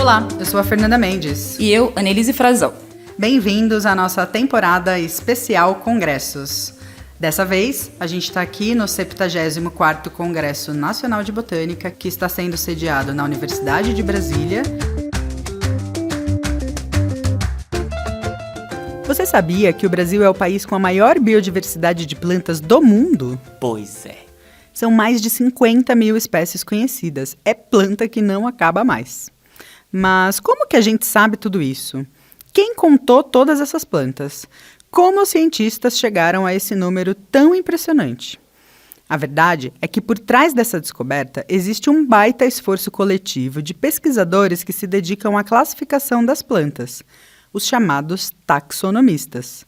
Olá, eu sou a Fernanda Mendes. E eu, Annelise Frazão. Bem-vindos à nossa temporada especial Congressos. Dessa vez, a gente está aqui no 74º Congresso Nacional de Botânica, que está sendo sediado na Universidade de Brasília. Você sabia que o Brasil é o país com a maior biodiversidade de plantas do mundo? Pois é. São mais de 50 mil espécies conhecidas. É planta que não acaba mais. Mas como que a gente sabe tudo isso? Quem contou todas essas plantas? Como os cientistas chegaram a esse número tão impressionante? A verdade é que por trás dessa descoberta existe um baita esforço coletivo de pesquisadores que se dedicam à classificação das plantas, os chamados taxonomistas.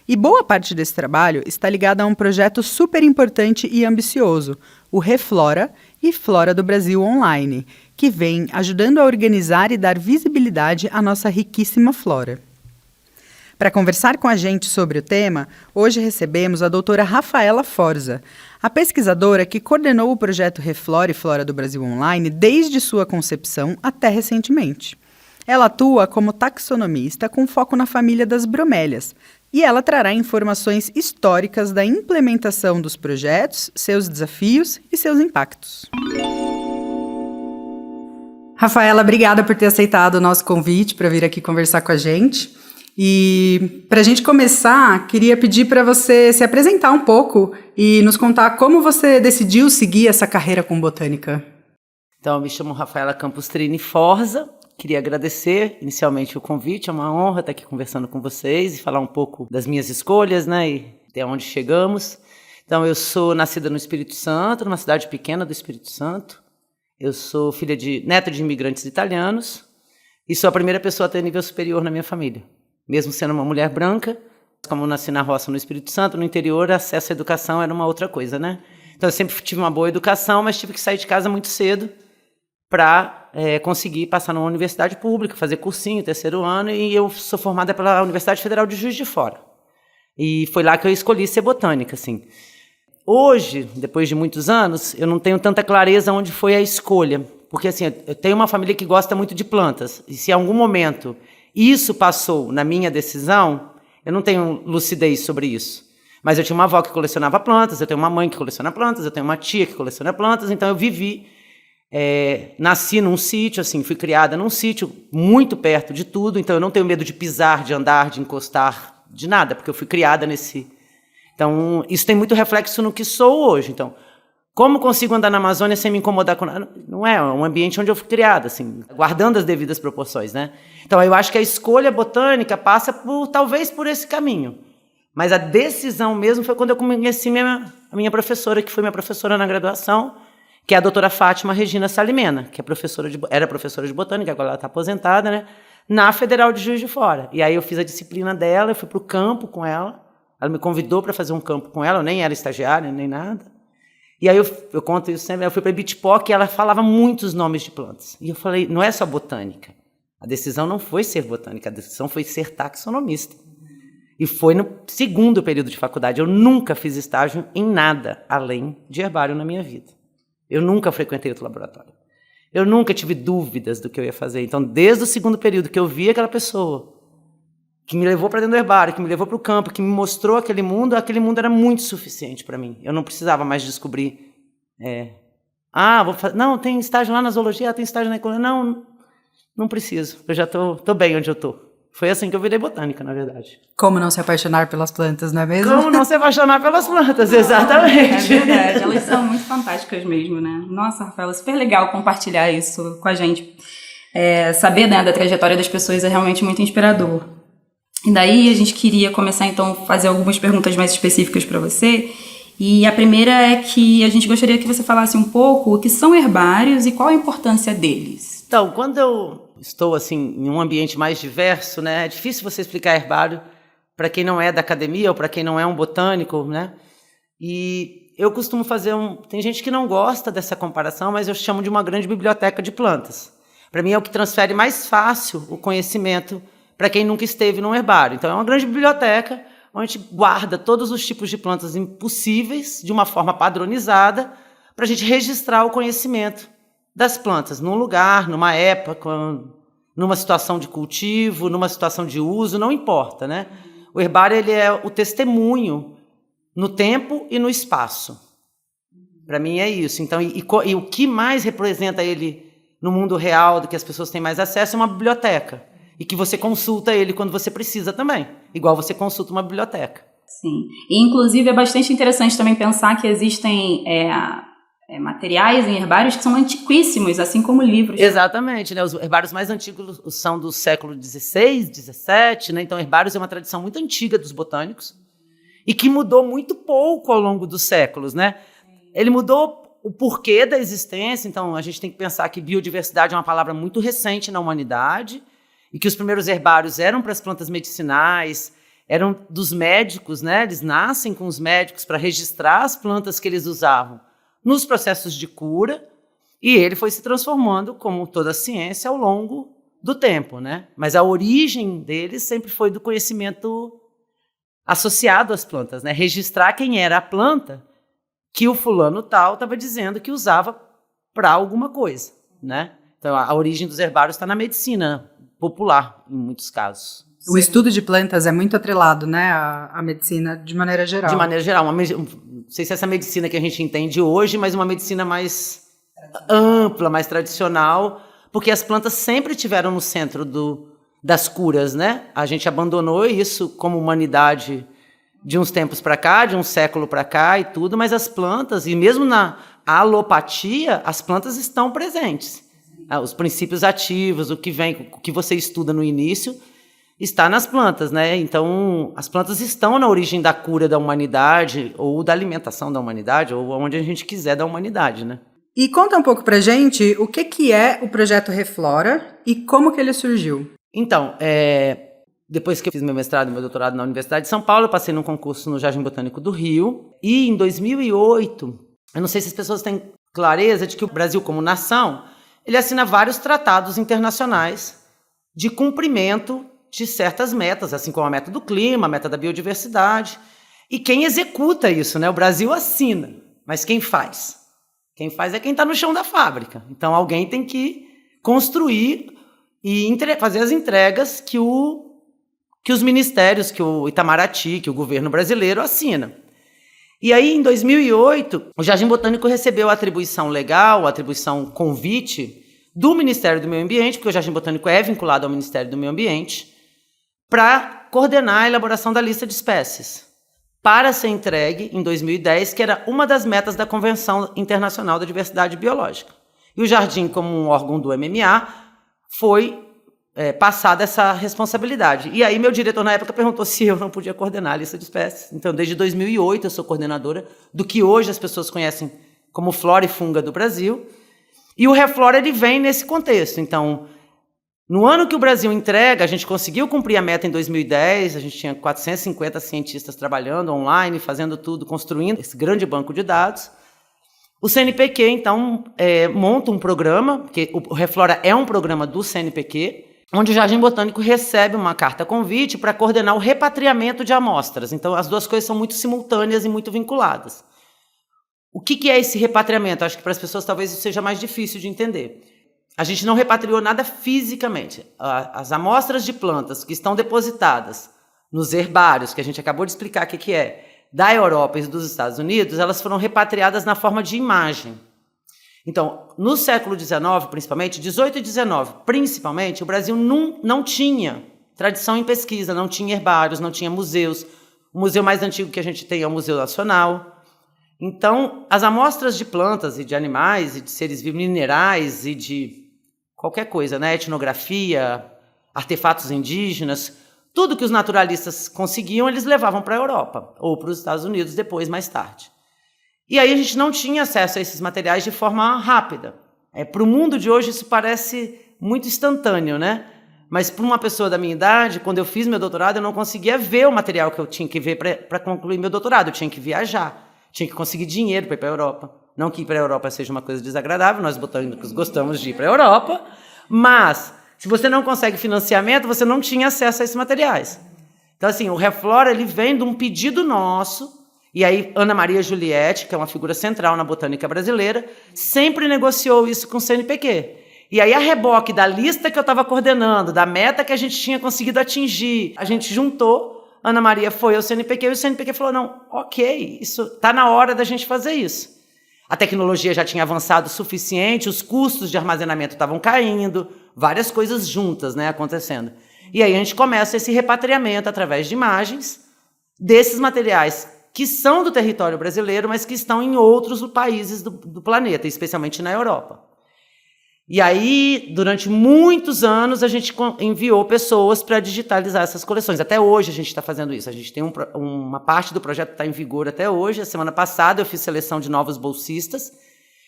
E boa parte desse trabalho está ligada a um projeto super importante e ambicioso, o Reflora e Flora do Brasil Online, que vem ajudando a organizar e dar visibilidade à nossa riquíssima flora. Para conversar com a gente sobre o tema, hoje recebemos a doutora Rafaela Forza, a pesquisadora que coordenou o projeto Reflora e Flora do Brasil Online desde sua concepção até recentemente. Ela atua como taxonomista com foco na família das bromélias, e ela trará informações históricas da implementação dos projetos, seus desafios e seus impactos. Rafaela, obrigada por ter aceitado o nosso convite para vir aqui conversar com a gente. E para a gente começar, queria pedir para você se apresentar um pouco e nos contar como você decidiu seguir essa carreira com botânica. Então, eu me chamo Rafaela Campustrini Forza. Queria agradecer inicialmente o convite, é uma honra estar aqui conversando com vocês e falar um pouco das minhas escolhas, né, e até onde chegamos. Então, eu sou nascida no Espírito Santo, numa cidade pequena do Espírito Santo. Eu sou neta de imigrantes italianos e sou a primeira pessoa a ter nível superior na minha família. Mesmo sendo uma mulher branca, como eu nasci na roça no Espírito Santo, no interior, acesso à educação era uma outra coisa, né? Então, eu sempre tive uma boa educação, mas tive que sair de casa muito cedo para conseguir passar numa universidade pública, fazer cursinho, terceiro ano, e eu sou formada pela Universidade Federal de Juiz de Fora. E foi lá que eu escolhi ser botânica, assim. Hoje, depois de muitos anos, eu não tenho tanta clareza onde foi a escolha, porque assim, eu tenho uma família que gosta muito de plantas, e se em algum momento isso passou na minha decisão, eu não tenho lucidez sobre isso. Mas eu tinha uma avó que colecionava plantas, eu tenho uma mãe que coleciona plantas, eu tenho uma tia que coleciona plantas, então eu nasci num sítio, assim, fui criada num sítio muito perto de tudo, então eu não tenho medo de pisar, de andar, de encostar, de nada, porque eu fui criada nesse... Então, isso tem muito reflexo no que sou hoje. Então, como consigo andar na Amazônia sem me incomodar com nada? Não é um ambiente onde eu fui criada, assim, guardando as devidas proporções, né? Então, eu acho que a escolha botânica passa talvez por esse caminho. Mas a decisão mesmo foi quando eu conheci a minha professora, que foi minha professora na graduação, que é a doutora Fátima Regina Salimena, que era professora de botânica, agora ela está aposentada, né, na Federal de Juiz de Fora. E aí eu fiz a disciplina dela, eu fui para o campo com ela, ela me convidou para fazer um campo com ela, eu nem era estagiária, nem nada. E aí eu conto isso sempre, eu fui para Ibitipoca e ela falava muitos nomes de plantas. E eu falei, não é só botânica. A decisão não foi ser botânica, a decisão foi ser taxonomista. E foi no segundo período de faculdade. Eu nunca fiz estágio em nada além de herbário na minha vida. Eu nunca frequentei outro laboratório. Eu nunca tive dúvidas do que eu ia fazer. Então, desde o segundo período que eu vi aquela pessoa que me levou para dentro do herbário, que me levou para o campo, que me mostrou aquele mundo era muito suficiente para mim. Eu não precisava mais descobrir... não, tem estágio lá na zoologia, tem estágio na ecologia. Não preciso. Eu já tô bem onde eu estou. Foi assim que eu virei botânica, na verdade. Como não se apaixonar pelas plantas, não é mesmo? Como não se apaixonar pelas plantas, exatamente. É verdade, elas são muito fantásticas mesmo, né? Nossa, Rafaela, super legal compartilhar isso com a gente. Saber, né, da trajetória das pessoas é realmente muito inspirador. E daí a gente queria começar, então, a fazer algumas perguntas mais específicas para você. E a primeira é que a gente gostaria que você falasse um pouco o que são herbários e qual a importância deles. Então, quando eu estou assim em um ambiente mais diverso, né, é difícil você explicar herbário para quem não é da academia ou para quem não é um botânico, né? E eu costumo tem gente que não gosta dessa comparação, mas eu chamo de uma grande biblioteca de plantas. Para mim é o que transfere mais fácil o conhecimento para quem nunca esteve num herbário. Então é uma grande biblioteca onde a gente guarda todos os tipos de plantas impossíveis de uma forma padronizada para a gente registrar o conhecimento das plantas num lugar, numa época, numa situação de cultivo, numa situação de uso, não importa, né? O herbário, ele é o testemunho no tempo e no espaço. Para mim é isso. Então, e o que mais representa ele no mundo real, do que as pessoas têm mais acesso, é uma biblioteca. E que você consulta ele quando você precisa também. Igual você consulta uma biblioteca. Sim. E, inclusive, é bastante interessante também pensar que existem materiais em herbários que são antiquíssimos, assim como livros. Exatamente, né? Os herbários mais antigos são do século XVI, XVII, né? Então, herbários é uma tradição muito antiga dos botânicos e que mudou muito pouco ao longo dos séculos, né? Ele mudou o porquê da existência. Então, a gente tem que pensar que biodiversidade é uma palavra muito recente na humanidade e que os primeiros herbários eram para as plantas medicinais, eram dos médicos, né? Eles nascem com os médicos para registrar as plantas que eles usavam nos processos de cura, e ele foi se transformando, como toda a ciência, ao longo do tempo, né? Mas a origem dele sempre foi do conhecimento associado às plantas, né? Registrar quem era a planta que o fulano tal estava dizendo que usava para alguma coisa, né? Então, a origem dos herbários está na medicina popular, em muitos casos. O estudo de plantas é muito atrelado, né, à medicina de maneira geral. De maneira geral. Não sei se é essa medicina que a gente entende hoje, mas uma medicina mais ampla, mais tradicional, porque as plantas sempre tiveram no centro das curas, né? A gente abandonou isso como humanidade de uns tempos para cá, de um século para cá e tudo, mas as plantas, e mesmo na alopatia, as plantas estão presentes. Os princípios ativos, o que você estuda no início, está nas plantas, né? Então, as plantas estão na origem da cura da humanidade, ou da alimentação da humanidade, ou onde a gente quiser da humanidade, né? E conta um pouco pra gente o que é o projeto Reflora e como que ele surgiu. Então, depois que eu fiz meu mestrado e meu doutorado na Universidade de São Paulo, eu passei num concurso no Jardim Botânico do Rio, e em 2008, eu não sei se as pessoas têm clareza de que o Brasil, como nação, ele assina vários tratados internacionais de cumprimento de certas metas, assim como a meta do clima, a meta da biodiversidade. E quem executa isso, né? O Brasil assina, mas quem faz? Quem faz é quem está no chão da fábrica. Então, alguém tem que construir e fazer as entregas que os ministérios, que o Itamaraty, que o governo brasileiro assina. E aí, em 2008, o Jardim Botânico recebeu a atribuição legal, a atribuição convite do Ministério do Meio Ambiente, porque o Jardim Botânico é vinculado ao Ministério do Meio Ambiente, para coordenar a elaboração da lista de espécies, para ser entregue em 2010, que era uma das metas da Convenção Internacional da Diversidade Biológica. E o Jardim, como um órgão do MMA, foi passada essa responsabilidade. E aí meu diretor, na época, perguntou se eu não podia coordenar a lista de espécies. Então, desde 2008, eu sou coordenadora do que hoje as pessoas conhecem como Flora e Funga do Brasil. E o Reflora, ele vem nesse contexto. Então, no ano que o Brasil entrega, a gente conseguiu cumprir a meta em 2010, a gente tinha 450 cientistas trabalhando online, fazendo tudo, construindo esse grande banco de dados. O CNPq, então, monta um programa, porque o Reflora é um programa do CNPq, onde o Jardim Botânico recebe uma carta-convite para coordenar o repatriamento de amostras. Então, as duas coisas são muito simultâneas e muito vinculadas. O que é esse repatriamento? Acho que para as pessoas talvez isso seja mais difícil de entender. A gente não repatriou nada fisicamente. As amostras de plantas que estão depositadas nos herbários, que a gente acabou de explicar o que é, da Europa e dos Estados Unidos, elas foram repatriadas na forma de imagem. Então, no século XIX, principalmente, 18 e 19, principalmente, o Brasil não tinha tradição em pesquisa, não tinha herbários, não tinha museus. O museu mais antigo que a gente tem é o Museu Nacional. Então, as amostras de plantas e de animais e de seres vivos, minerais e de qualquer coisa, né? Etnografia, artefatos indígenas, tudo que os naturalistas conseguiam, eles levavam para a Europa ou para os Estados Unidos depois, mais tarde. E aí a gente não tinha acesso a esses materiais de forma rápida. Para o mundo de hoje isso parece muito instantâneo, né? Mas para uma pessoa da minha idade, quando eu fiz meu doutorado, eu não conseguia ver o material que eu tinha que ver para concluir meu doutorado. Eu tinha que viajar, tinha que conseguir dinheiro para ir para a Europa. Não que ir para a Europa seja uma coisa desagradável, nós botânicos gostamos de ir para a Europa, mas se você não consegue financiamento, você não tinha acesso a esses materiais. Então, assim, o Reflora, ele vem de um pedido nosso, e aí Ana Maria Juliette, que é uma figura central na botânica brasileira, sempre negociou isso com o CNPq. E aí, a reboque da lista que eu estava coordenando, da meta que a gente tinha conseguido atingir, a gente juntou, Ana Maria foi ao CNPq e o CNPq falou, não, ok, isso está na hora da gente fazer isso. A tecnologia já tinha avançado o suficiente, os custos de armazenamento estavam caindo, várias coisas juntas, né, acontecendo. E aí a gente começa esse repatriamento através de imagens desses materiais que são do território brasileiro, mas que estão em outros países do planeta, especialmente na Europa. E aí, durante muitos anos, a gente enviou pessoas para digitalizar essas coleções. Até hoje a gente está fazendo isso. A gente tem uma parte do projeto que está em vigor até hoje. A semana passada eu fiz seleção de novos bolsistas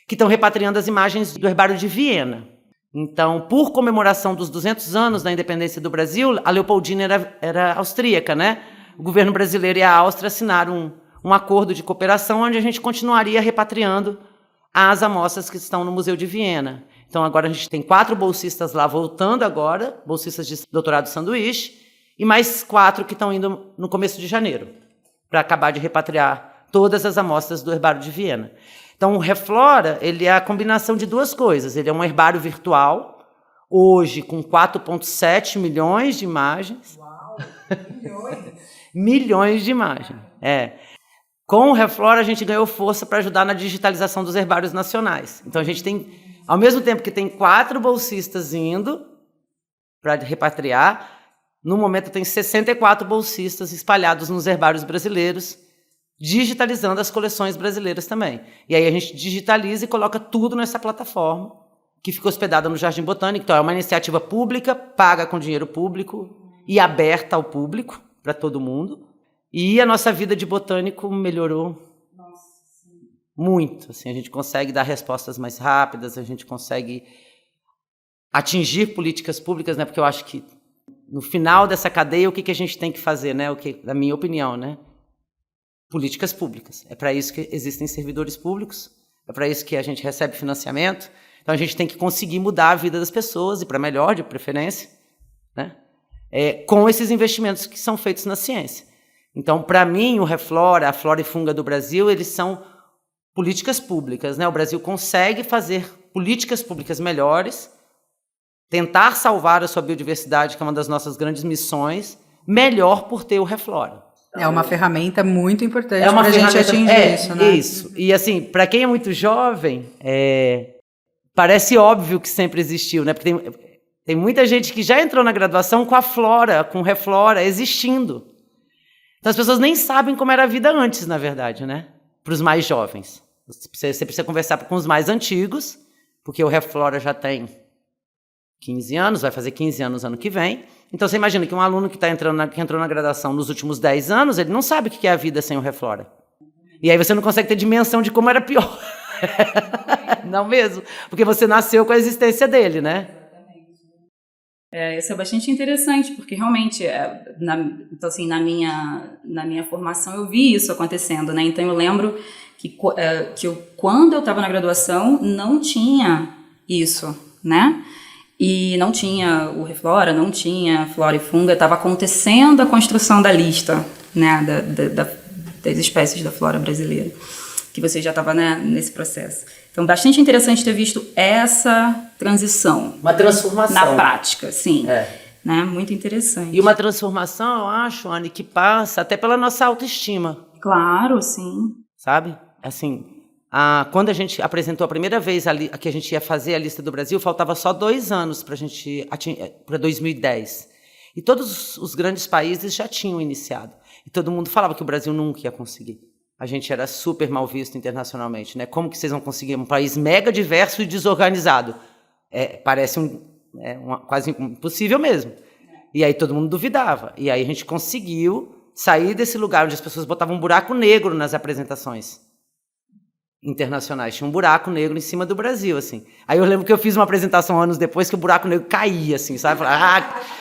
que estão repatriando as imagens do Herbário de Viena. Então, por comemoração dos 200 anos da independência do Brasil, a Leopoldina era austríaca, né? O governo brasileiro e a Áustria assinaram um acordo de cooperação onde a gente continuaria repatriando as amostras que estão no Museu de Viena. Então, agora a gente tem 4 bolsistas lá voltando agora, bolsistas de doutorado sanduíche, e mais 4 que estão indo no começo de janeiro, para acabar de repatriar todas as amostras do Herbário de Viena. Então, o Reflora, ele é a combinação de 2 coisas. Ele é um herbário virtual, hoje com 4,7 milhões de imagens. Uau! Milhões! Milhões de imagens, Com o Reflora, a gente ganhou força para ajudar na digitalização dos herbários nacionais. Então, a gente tem, ao mesmo tempo que tem 4 bolsistas indo para repatriar, no momento tem 64 bolsistas espalhados nos herbários brasileiros, digitalizando as coleções brasileiras também. E aí a gente digitaliza e coloca tudo nessa plataforma, que fica hospedada no Jardim Botânico. Então, é uma iniciativa pública, paga com dinheiro público e aberta ao público, para todo mundo. E a nossa vida de botânico melhorou muito. Assim, a gente consegue dar respostas mais rápidas, a gente consegue atingir políticas públicas, né? Porque eu acho que no final dessa cadeia, o que a gente tem que fazer, né? Na minha opinião, né? Políticas públicas. É para isso que existem servidores públicos, é para isso que a gente recebe financiamento. Então a gente tem que conseguir mudar a vida das pessoas, e para melhor, de preferência, né? Com esses investimentos que são feitos na ciência. Então, para mim, o Reflora, a Flora e Funga do Brasil, eles são políticas públicas, né? O Brasil consegue fazer políticas públicas melhores, tentar salvar a sua biodiversidade, que é uma das nossas grandes missões, melhor por ter o Reflora. É uma ferramenta muito importante para a gente atingir isso, né? Isso. E, assim, para quem é muito jovem, parece óbvio que sempre existiu, né? Porque tem muita gente que já entrou na graduação com a Flora, com o Reflora, existindo. Então, as pessoas nem sabem como era a vida antes, na verdade, né? Para os mais jovens. Você precisa conversar com os mais antigos, porque o Reflora já tem 15 anos, vai fazer 15 anos ano que vem. Então, você imagina que um aluno que entrou na graduação nos últimos 10 anos, ele não sabe o que é a vida sem o Reflora. E aí você não consegue ter dimensão de como era pior. Não mesmo? Porque você nasceu com a existência dele, né? Isso é bastante interessante, porque realmente, então, assim, na minha formação eu vi isso acontecendo, né? Então eu lembro que quando eu estava na graduação não tinha isso, né? E não tinha o Reflora, não tinha Flora e Funga, estava acontecendo a construção da lista, né, das espécies da flora brasileira, que você já estava, né, nesse processo. Então, bastante interessante ter visto essa transição. Uma transformação. Na prática, sim. Né? Muito interessante. E uma transformação, eu acho, Anne, que passa até pela nossa autoestima. Claro, sim. Sabe? Assim, quando a gente apresentou a primeira vez que a gente ia fazer a lista do Brasil, faltava só 2 anos para 2010. E todos os grandes países já tinham iniciado. E todo mundo falava que o Brasil nunca ia conseguir. A gente era super mal visto internacionalmente, né? Como que vocês vão conseguir um país mega diverso e desorganizado? Parece quase impossível mesmo. E aí todo mundo duvidava. E aí a gente conseguiu sair desse lugar onde as pessoas botavam um buraco negro nas apresentações internacionais. Tinha um buraco negro em cima do Brasil, assim. Aí eu lembro que eu fiz uma apresentação anos depois que o buraco negro caía, assim, sabe?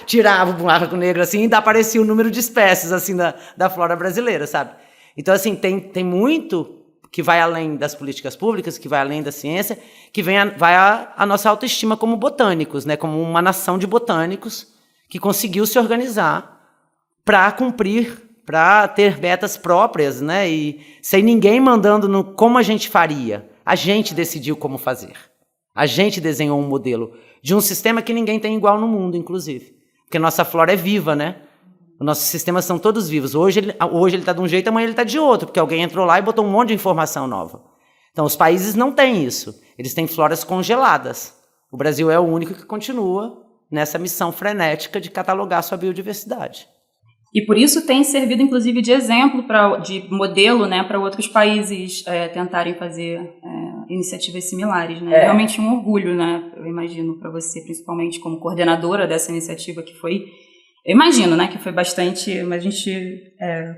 Tirava o buraco negro, assim, e ainda aparecia o número de espécies, assim, da flora brasileira, sabe? Então, assim, tem muito que vai além das políticas públicas, que vai além da ciência, que vai a nossa autoestima como botânicos, né? Como uma nação de botânicos que conseguiu se organizar para cumprir, para ter metas próprias, né? E sem ninguém mandando como a gente faria. A gente decidiu como fazer. A gente desenhou um modelo de um sistema que ninguém tem igual no mundo, inclusive. Porque nossa flora é viva, né? Os nossos sistemas são todos vivos. Hoje ele está de um jeito, amanhã ele está de outro, porque alguém entrou lá e botou um monte de informação nova. Então, os países não têm isso. Eles têm floras congeladas. O Brasil é o único que continua nessa missão frenética de catalogar sua biodiversidade. E por isso tem servido, inclusive, de exemplo, de modelo, né, para outros países tentarem fazer iniciativas similares. Né? É realmente um orgulho, né, eu imagino, para você, principalmente como coordenadora dessa iniciativa, que foi, eu imagino, né, que foi bastante, mas a gente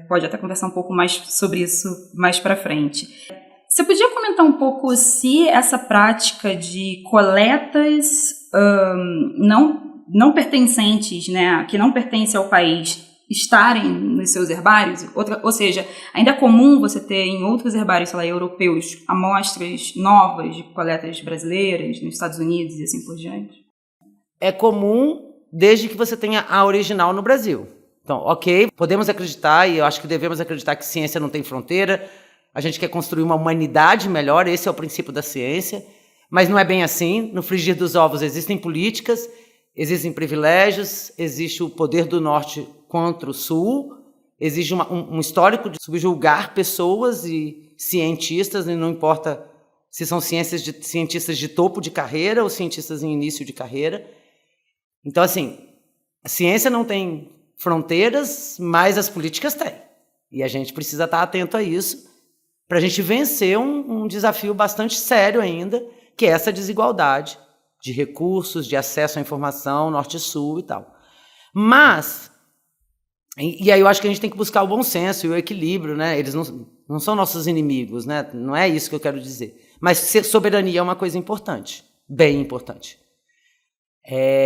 pode até conversar um pouco mais sobre isso mais para frente. Você podia comentar um pouco se essa prática de coletas não pertencentes, né, que não pertencem ao país, estarem nos seus herbários? Ou seja, ainda é comum você ter em outros herbários, sei lá, europeus, amostras novas de coletas brasileiras, nos Estados Unidos e assim por diante? É comum desde que você tenha a original no Brasil. Então, ok, podemos acreditar, e eu acho que devemos acreditar que ciência não tem fronteira, a gente quer construir uma humanidade melhor, esse é o princípio da ciência, mas não é bem assim. No frigir dos ovos existem políticas, existem privilégios, existe o poder do norte contra o sul, exige um histórico de subjugar pessoas e cientistas, e não importa se são cientistas de topo de carreira ou cientistas em início de carreira. Então, assim, a ciência não tem fronteiras, mas as políticas têm. E a gente precisa estar atento a isso para a gente vencer um desafio bastante sério ainda, que é essa desigualdade de recursos, de acesso à informação, norte-sul e tal. Mas, e aí eu acho que a gente tem que buscar o bom senso e o equilíbrio, né? Eles não são nossos inimigos, né? Não é isso que eu quero dizer. Mas soberania é uma coisa importante, bem importante.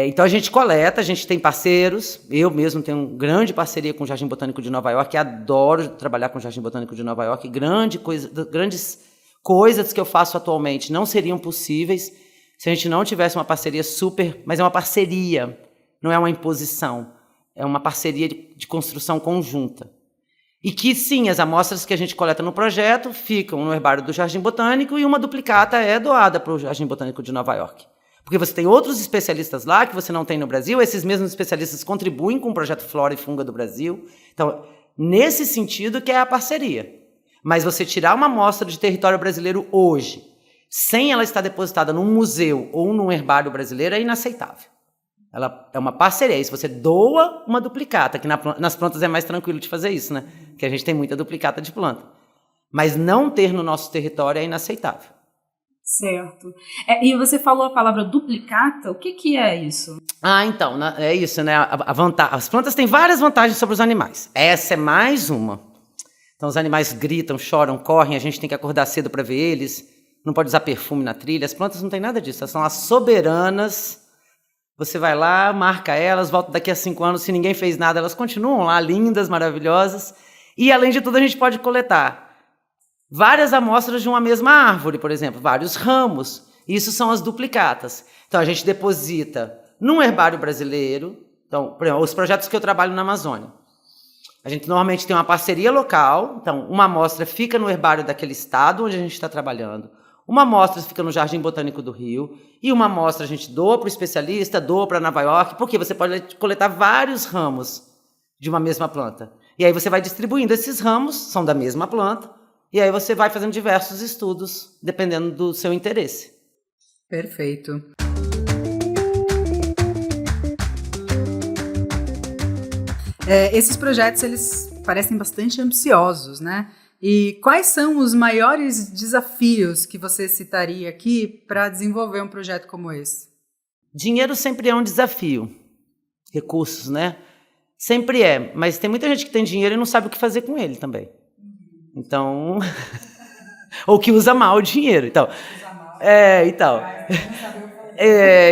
Então a gente coleta, a gente tem parceiros, eu mesmo tenho uma grande parceria com o Jardim Botânico de Nova York, adoro trabalhar com o Jardim Botânico de Nova York, grandes coisas que eu faço atualmente não seriam possíveis se a gente não tivesse uma parceria super, mas é uma parceria, não é uma imposição, é uma parceria de construção conjunta. E que sim, as amostras que a gente coleta no projeto ficam no herbário do Jardim Botânico e uma duplicata é doada para o Jardim Botânico de Nova York. Porque você tem outros especialistas lá que você não tem no Brasil, esses mesmos especialistas contribuem com o projeto Flora e Funga do Brasil. Então, nesse sentido que é a parceria. Mas você tirar uma amostra de território brasileiro hoje, sem ela estar depositada num museu ou num herbário brasileiro, é inaceitável. Ela é uma parceria. E se você doa uma duplicata, que nas plantas é mais tranquilo de fazer isso, né? Porque a gente tem muita duplicata de planta. Mas não ter no nosso território é inaceitável. Certo. E você falou a palavra duplicata, o que é isso? Então, é isso, né? As plantas têm várias vantagens sobre os animais. Essa é mais uma. Então, os animais gritam, choram, correm, a gente tem que acordar cedo para ver eles, não pode usar perfume na trilha. As plantas não têm nada disso, elas são as soberanas. Você vai lá, marca elas, volta daqui a 5 anos, se ninguém fez nada, elas continuam lá, lindas, maravilhosas. E, além de tudo, a gente pode coletar várias amostras de uma mesma árvore, por exemplo, vários ramos. Isso são as duplicatas. Então, a gente deposita num herbário brasileiro. Então, por exemplo, os projetos que eu trabalho na Amazônia. A gente normalmente tem uma parceria local. Então, uma amostra fica no herbário daquele estado onde a gente está trabalhando. Uma amostra fica no Jardim Botânico do Rio. E uma amostra a gente doa para o especialista, doa para Nova York, porque você pode coletar vários ramos de uma mesma planta. E aí você vai distribuindo esses ramos, são da mesma planta. E aí você vai fazendo diversos estudos, dependendo do seu interesse. Perfeito. Esses projetos, eles parecem bastante ambiciosos, né? E quais são os maiores desafios que você citaria aqui para desenvolver um projeto como esse? Dinheiro sempre é um desafio. Recursos, né? Sempre é. Mas tem muita gente que tem dinheiro e não sabe o que fazer com ele também. Então, ou que usa mal o dinheiro. Então,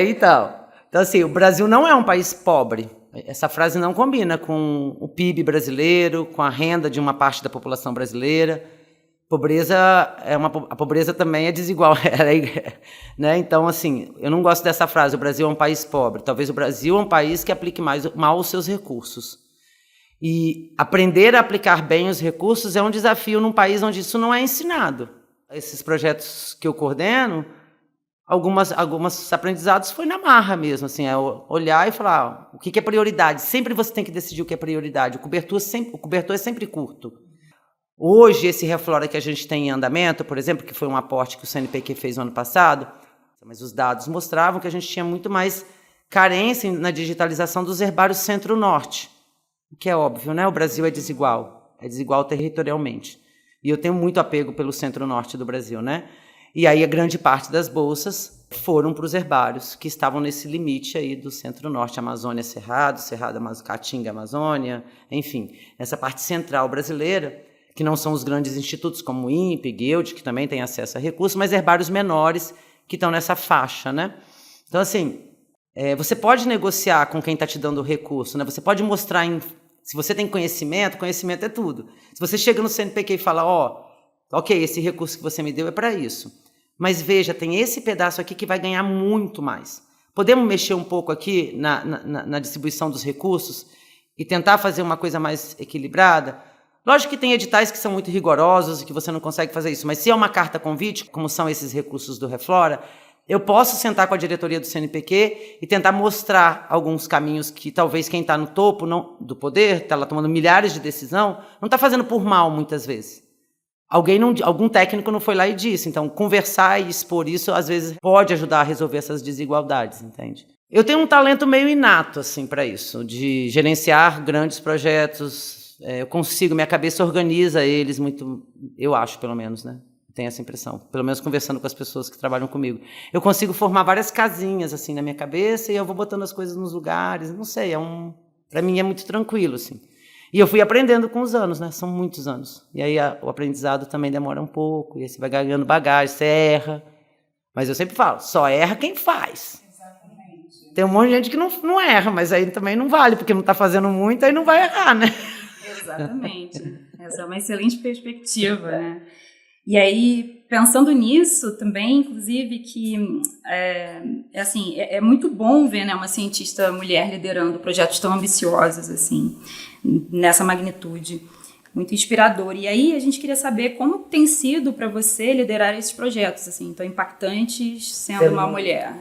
Então, assim, o Brasil não é um país pobre. Essa frase não combina com o PIB brasileiro, com a renda de uma parte da população brasileira. A pobreza também é desigual, né? Então, assim, eu não gosto dessa frase, o Brasil é um país pobre. Talvez o Brasil é um país que aplique mal os seus recursos. E aprender a aplicar bem os recursos é um desafio num país onde isso não é ensinado. Esses projetos que eu coordeno, alguns aprendizados foi na marra mesmo, assim, é olhar e falar, o que é prioridade? Sempre você tem que decidir o que é prioridade. O cobertor é sempre curto. Hoje, esse Reflora que a gente tem em andamento, por exemplo, que foi um aporte que o CNPq fez no ano passado, mas os dados mostravam que a gente tinha muito mais carência na digitalização dos herbários Centro-Norte, o que é óbvio, né? O Brasil é desigual territorialmente. E eu tenho muito apego pelo Centro-Norte do Brasil, né? E aí a grande parte das bolsas foram para os herbários que estavam nesse limite aí do Centro-Norte, Amazônia, Cerrado, Caatinga, Amazônia, enfim, essa parte central brasileira, que não são os grandes institutos como o INPE, Guild, que também têm acesso a recursos, mas herbários menores que estão nessa faixa, né? Então, assim, você pode negociar com quem está te dando o recurso, né? Você pode mostrar, se você tem conhecimento é tudo. Se você chega no CNPq e fala, ok, esse recurso que você me deu é para isso, mas veja, tem esse pedaço aqui que vai ganhar muito mais. Podemos mexer um pouco aqui na distribuição dos recursos e tentar fazer uma coisa mais equilibrada? Lógico que tem editais que são muito rigorosos e que você não consegue fazer isso, mas se é uma carta convite, como são esses recursos do Reflora, eu posso sentar com a diretoria do CNPq e tentar mostrar alguns caminhos que talvez quem está no topo do poder, está lá tomando milhares de decisão, não está fazendo por mal muitas vezes. Algum técnico não foi lá e disse. Então, conversar e expor isso, às vezes, pode ajudar a resolver essas desigualdades, entende? Eu tenho um talento meio inato, assim, para isso, de gerenciar grandes projetos. Eu consigo, minha cabeça organiza eles muito, eu acho, pelo menos, né? Tenho essa impressão, pelo menos conversando com as pessoas que trabalham comigo. Eu consigo formar várias casinhas, assim, na minha cabeça e eu vou botando as coisas nos lugares, não sei, para mim é muito tranquilo, assim. E eu fui aprendendo com os anos, né? São muitos anos. E aí o aprendizado também demora um pouco, e aí você vai ganhando bagagem, você erra. Mas eu sempre falo, só erra quem faz. Exatamente. Tem um monte de gente que não erra, mas aí também não vale, porque não está fazendo muito, aí não vai errar, né? Exatamente. Essa é uma excelente perspectiva, né? E aí, pensando nisso também, inclusive, que é muito bom ver, né, uma cientista mulher liderando projetos tão ambiciosos, assim, nessa magnitude, muito inspirador. E aí a gente queria saber como tem sido para você liderar esses projetos, assim, tão impactantes, sendo uma mulher.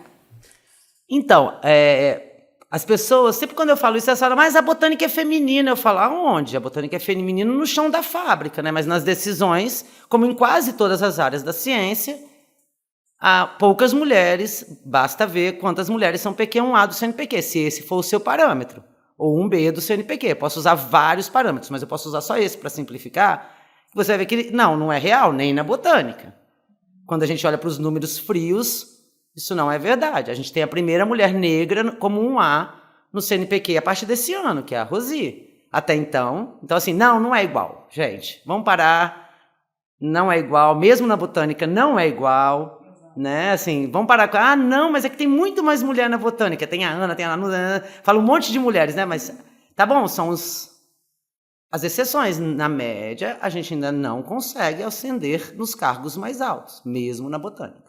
Então, as pessoas, sempre quando eu falo isso, elas falam, mas a botânica é feminina. Eu falo, aonde? A botânica é feminina no chão da fábrica, né? Mas nas decisões, como em quase todas as áreas da ciência, há poucas mulheres, basta ver quantas mulheres são PQ1A do CNPq, se esse for o seu parâmetro, ou 1B do CNPq. Eu posso usar vários parâmetros, mas eu posso usar só esse para simplificar. Você vai ver que não é real, nem na botânica. Quando a gente olha para os números frios, isso não é verdade. A gente tem a primeira mulher negra como 1A no CNPq a partir desse ano, que é a Rosi. Até então, assim, não é igual, gente. Vamos parar. Não é igual, mesmo na botânica não é igual, né? Assim, vamos parar com, não, mas é que tem muito mais mulher na botânica. Tem a Ana, tem a Ana, fala um monte de mulheres, né? Mas tá bom, são as exceções. Na média, a gente ainda não consegue ascender nos cargos mais altos, mesmo na botânica.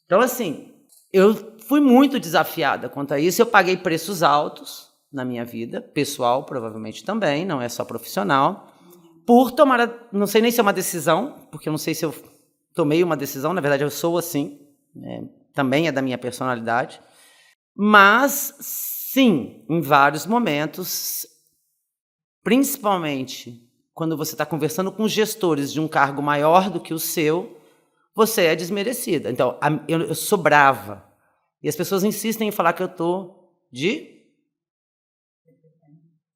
Então, assim, eu fui muito desafiada quanto a isso. Eu paguei preços altos na minha vida, pessoal provavelmente também, não é só profissional, por tomar, não sei nem se é uma decisão, porque eu não sei se eu tomei uma decisão, na verdade eu sou assim, né? Também é da minha personalidade, mas sim, em vários momentos, principalmente quando você está conversando com gestores de um cargo maior do que o seu, você é desmerecida. Então, eu sou brava. E as pessoas insistem em falar que eu estou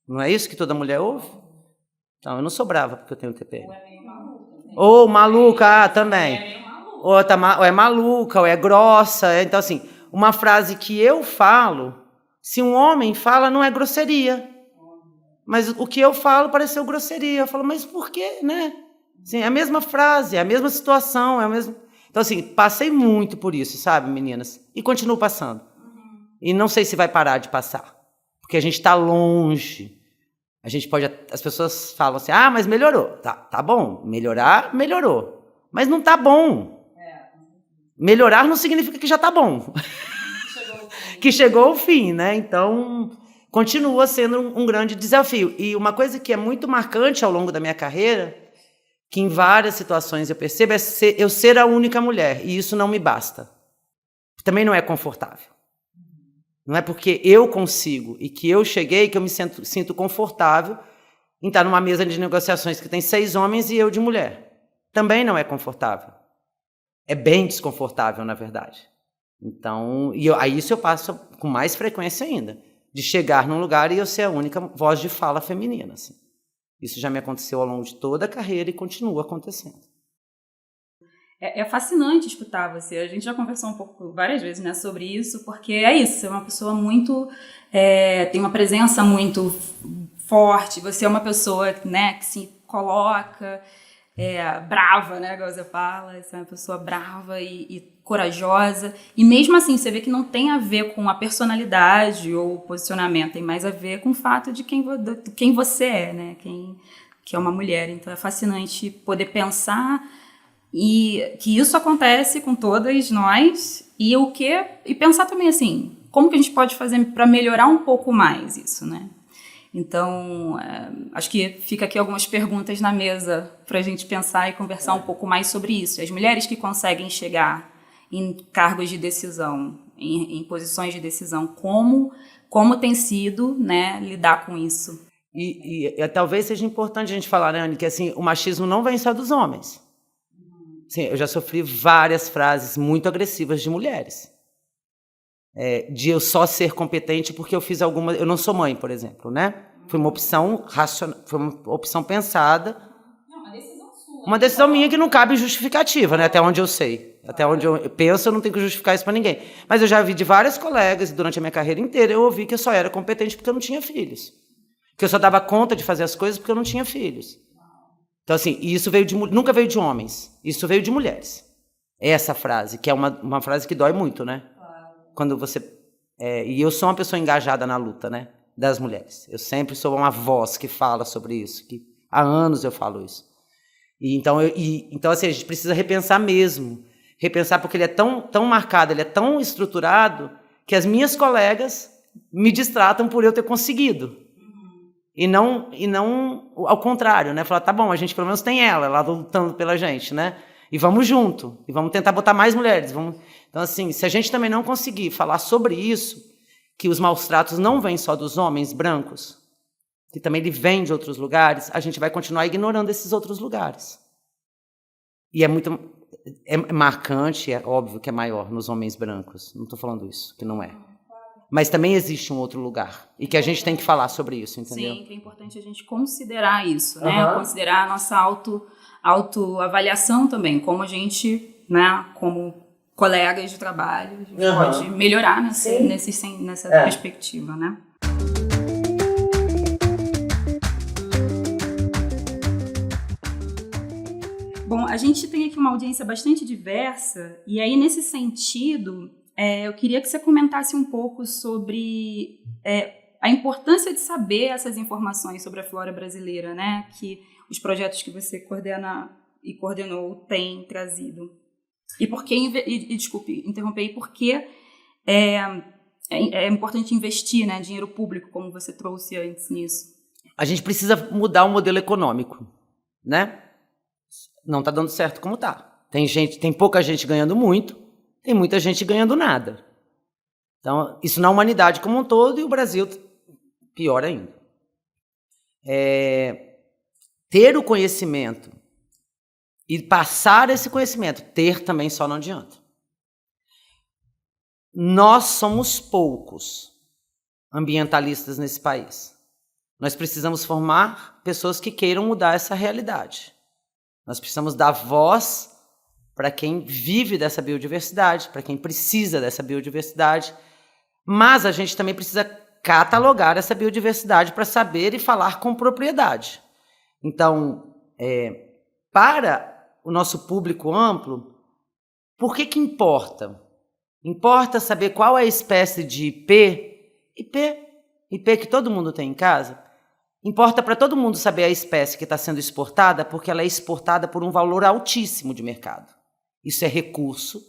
Não é isso que toda mulher ouve? Então, eu não sou brava porque eu tenho TPM. Ou maluca, também. Ou é maluca, ou é grossa. Então, assim, uma frase que eu falo, se um homem fala, não é grosseria. Mas o que eu falo pareceu grosseria. Eu falo, mas por quê, né? Sim, é a mesma frase, é a mesma situação, é o mesmo. Então, assim, passei muito por isso, sabe, meninas? E continuo passando. E não sei se vai parar de passar. Porque a gente está longe. A gente pode. As pessoas falam assim, mas melhorou. Tá bom, melhorou. Mas não tá bom. Melhorar não significa que já tá bom. Que chegou ao fim, né? Então, continua sendo um grande desafio. E uma coisa que é muito marcante ao longo da minha carreira, que em várias situações eu percebo, é eu ser a única mulher, e isso não me basta. também não é confortável. Não é porque eu consigo e que eu cheguei que eu me sinto confortável em estar numa mesa de negociações que tem 6 homens e eu de mulher. Também não é confortável. É bem desconfortável, na verdade. Então, aí isso eu passo com mais frequência ainda, de chegar num lugar e eu ser a única voz de fala feminina. Assim. Isso já me aconteceu ao longo de toda a carreira e continua acontecendo. É fascinante escutar você. A gente já conversou um pouco várias vezes, né, sobre isso, porque é isso, é uma pessoa muito... tem uma presença muito forte, você é uma pessoa, né, que se coloca brava, né, como você fala, você é uma pessoa brava e corajosa, e mesmo assim você vê que não tem a ver com a personalidade ou o posicionamento, tem mais a ver com o fato de quem você é, né, que é uma mulher. Então é fascinante poder pensar e que isso acontece com todas nós e pensar também assim, como que a gente pode fazer para melhorar um pouco mais isso, né? Então, acho que fica aqui algumas perguntas na mesa para a gente pensar e conversar um pouco mais sobre isso. As mulheres que conseguem chegar em cargos de decisão, em posições de decisão, como tem sido, né, lidar com isso? E talvez seja importante a gente falar, né, Anny, que assim, o machismo não vem só dos homens. Sim, eu já sofri várias frases muito agressivas de mulheres. De eu só ser competente porque eu fiz alguma... Eu não sou mãe, por exemplo, né? Foi uma opção racional, foi uma opção pensada. Não, uma decisão sua. Uma decisão minha que não cabe justificativa, né? Até onde eu sei. Até onde eu penso, eu não tenho que justificar isso para ninguém. Mas eu já vi de várias colegas, e durante a minha carreira inteira, eu ouvi que eu só era competente porque eu não tinha filhos. Que eu só dava conta de fazer as coisas porque eu não tinha filhos. Então, assim, isso nunca veio de homens. Isso veio de mulheres. Essa frase, que é uma frase que dói muito, né? Quando você... e eu sou uma pessoa engajada na luta, né, das mulheres. Eu sempre sou uma voz que fala sobre isso, que há anos eu falo isso. Então, assim, a gente precisa repensar mesmo. Repensar porque ele é tão marcado, ele é tão estruturado, que as minhas colegas me distratam por eu ter conseguido. E não ao contrário, né? Falar, tá bom, a gente pelo menos tem ela lutando pela gente, né? E vamos junto, e vamos tentar botar mais mulheres. Então, assim, se a gente também não conseguir falar sobre isso, que os maus tratos não vêm só dos homens brancos, que também ele vem de outros lugares, a gente vai continuar ignorando esses outros lugares. E é marcante, é óbvio que é maior nos homens brancos, não estou falando isso, que não é. Mas também existe um outro lugar, e que a gente tem que falar sobre isso, entendeu? Sim, que é importante a gente considerar isso, né? Considerar a nossa autoavaliação também, como a gente, né, como colegas de trabalho, a gente pode melhorar nessa perspectiva, né? Bom, a gente tem aqui uma audiência bastante diversa, e aí, nesse sentido, eu queria que você comentasse um pouco sobre a importância de saber essas informações sobre a flora brasileira, né? Que os projetos que você coordena e coordenou têm trazido. E por que, desculpe interromper, por que é importante investir, né, dinheiro público, como você trouxe antes nisso? A gente precisa mudar o modelo econômico, né? Não está dando certo como está. Tem pouca gente ganhando muito, tem muita gente ganhando nada. Então, isso na humanidade como um todo, e o Brasil pior ainda. Ter o conhecimento e passar esse conhecimento, ter também só não adianta. Nós somos poucos ambientalistas nesse país. Nós precisamos formar pessoas que queiram mudar essa realidade. Nós precisamos dar voz para quem vive dessa biodiversidade, para quem precisa dessa biodiversidade, mas a gente também precisa catalogar essa biodiversidade para saber e falar com propriedade. Então, para o nosso público amplo, por que importa? Importa saber qual é a espécie de IP que todo mundo tem em casa. Importa para todo mundo saber a espécie que está sendo exportada, porque ela é exportada por um valor altíssimo de mercado. Isso é recurso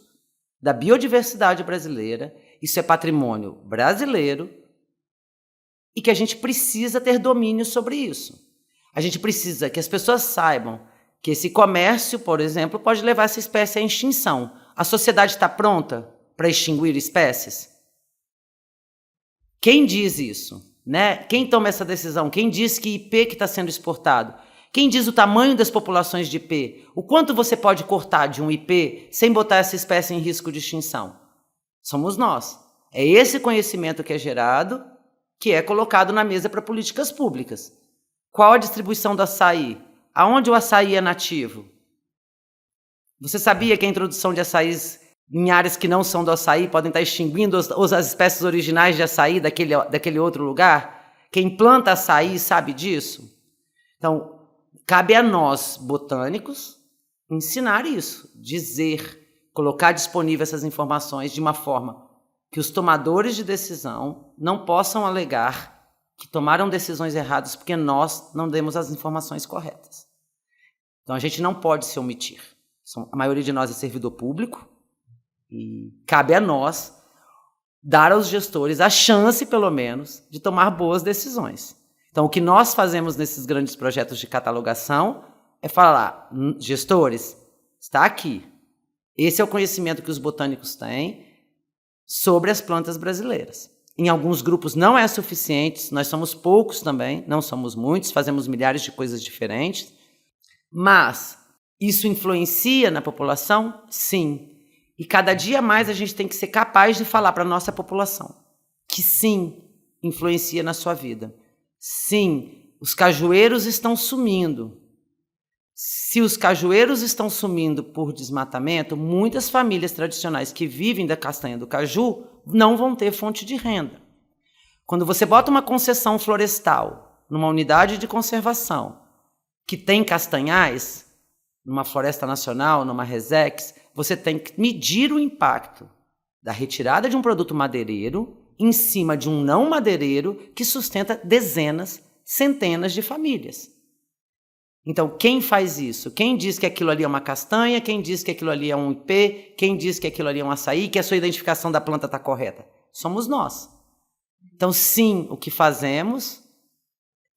da biodiversidade brasileira, isso é patrimônio brasileiro, e que a gente precisa ter domínio sobre isso. A gente precisa que as pessoas saibam que esse comércio, por exemplo, pode levar essa espécie à extinção. A sociedade está pronta para extinguir espécies? Quem diz isso? Né? Quem toma essa decisão? Quem diz que IP que está sendo exportado? Quem diz o tamanho das populações de IP? O quanto você pode cortar de um IP sem botar essa espécie em risco de extinção? Somos nós. É esse conhecimento que é gerado, que é colocado na mesa para políticas públicas. Qual a distribuição do açaí? Aonde o açaí é nativo? Você sabia que a introdução de açaís em áreas que não são do açaí podem estar extinguindo as espécies originais de açaí daquele outro lugar? Quem planta açaí sabe disso? Então, cabe a nós, botânicos, ensinar isso, dizer, colocar disponível essas informações de uma forma que os tomadores de decisão não possam alegar que tomaram decisões erradas porque nós não demos as informações corretas. Então, a gente não pode se omitir. A maioria de nós é servidor público e cabe a nós dar aos gestores a chance, pelo menos, de tomar boas decisões. Então, o que nós fazemos nesses grandes projetos de catalogação é falar, gestores, está aqui. Esse é o conhecimento que os botânicos têm sobre as plantas brasileiras. Em alguns grupos não é suficiente, nós somos poucos também, não somos muitos, fazemos milhares de coisas diferentes, mas isso influencia na população? Sim. E cada dia mais a gente tem que ser capaz de falar para a nossa população que sim, influencia na sua vida. Sim, os cajueiros estão sumindo. Se os cajueiros estão sumindo por desmatamento, muitas famílias tradicionais que vivem da castanha do caju não vão ter fonte de renda. Quando você bota uma concessão florestal numa unidade de conservação que tem castanhais, numa floresta nacional, numa Resex, você tem que medir o impacto da retirada de um produto madeireiro em cima de um não madeireiro que sustenta dezenas, centenas de famílias. Então, quem faz isso? Quem diz que aquilo ali é uma castanha? Quem diz que aquilo ali é um IP? Quem diz que aquilo ali é um açaí? Que a sua identificação da planta está correta? Somos nós. Então, sim, o que fazemos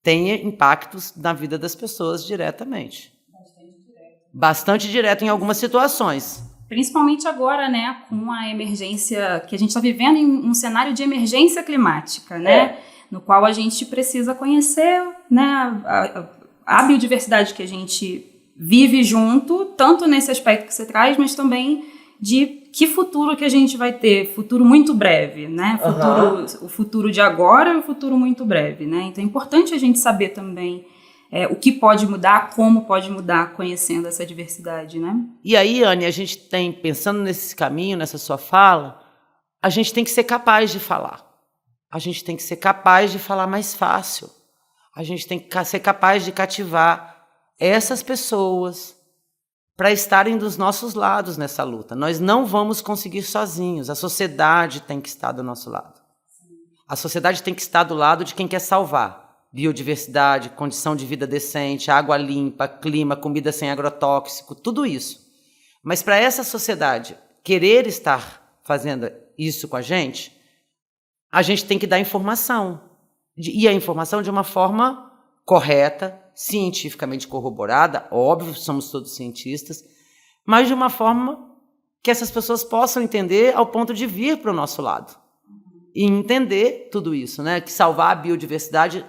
tem impactos na vida das pessoas diretamente. Bastante direto em algumas situações. Principalmente agora, né, com a emergência, que a gente está vivendo em um cenário de emergência climática, né, no qual a gente precisa conhecer, né, a biodiversidade que a gente vive junto, tanto nesse aspecto que você traz, mas também de que futuro que a gente vai ter, futuro muito breve, né, o futuro de agora e o futuro muito breve, né, então é importante a gente saber também o que pode mudar, como pode mudar, conhecendo essa diversidade, né? E aí, Anne, a gente tem, pensando nesse caminho, nessa sua fala, a gente tem que ser capaz de falar. A gente tem que ser capaz de falar mais fácil. A gente tem que ser capaz de cativar essas pessoas para estarem dos nossos lados nessa luta. Nós não vamos conseguir sozinhos. A sociedade tem que estar do nosso lado. A sociedade tem que estar do lado de quem quer salvar. Biodiversidade, condição de vida decente, água limpa, clima, comida sem agrotóxico, tudo isso. Mas para essa sociedade querer estar fazendo isso com a gente tem que dar informação. E a informação de uma forma correta, cientificamente corroborada, óbvio, somos todos cientistas, mas de uma forma que essas pessoas possam entender ao ponto de vir para o nosso lado. E entender tudo isso, né? Que salvar a biodiversidade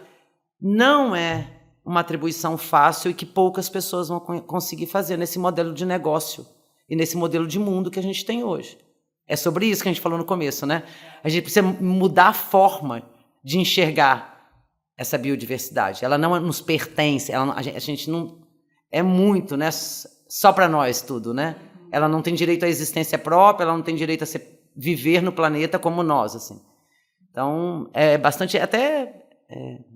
não é uma atribuição fácil e que poucas pessoas vão conseguir fazer nesse modelo de negócio e nesse modelo de mundo que a gente tem hoje. É sobre isso que a gente falou no começo, né? A gente precisa mudar a forma de enxergar essa biodiversidade. Ela não nos pertence, a gente não... É muito, né? Só para nós tudo, né? Ela não tem direito à existência própria, ela não tem direito a viver no planeta como nós, assim. Então, é bastante... Até...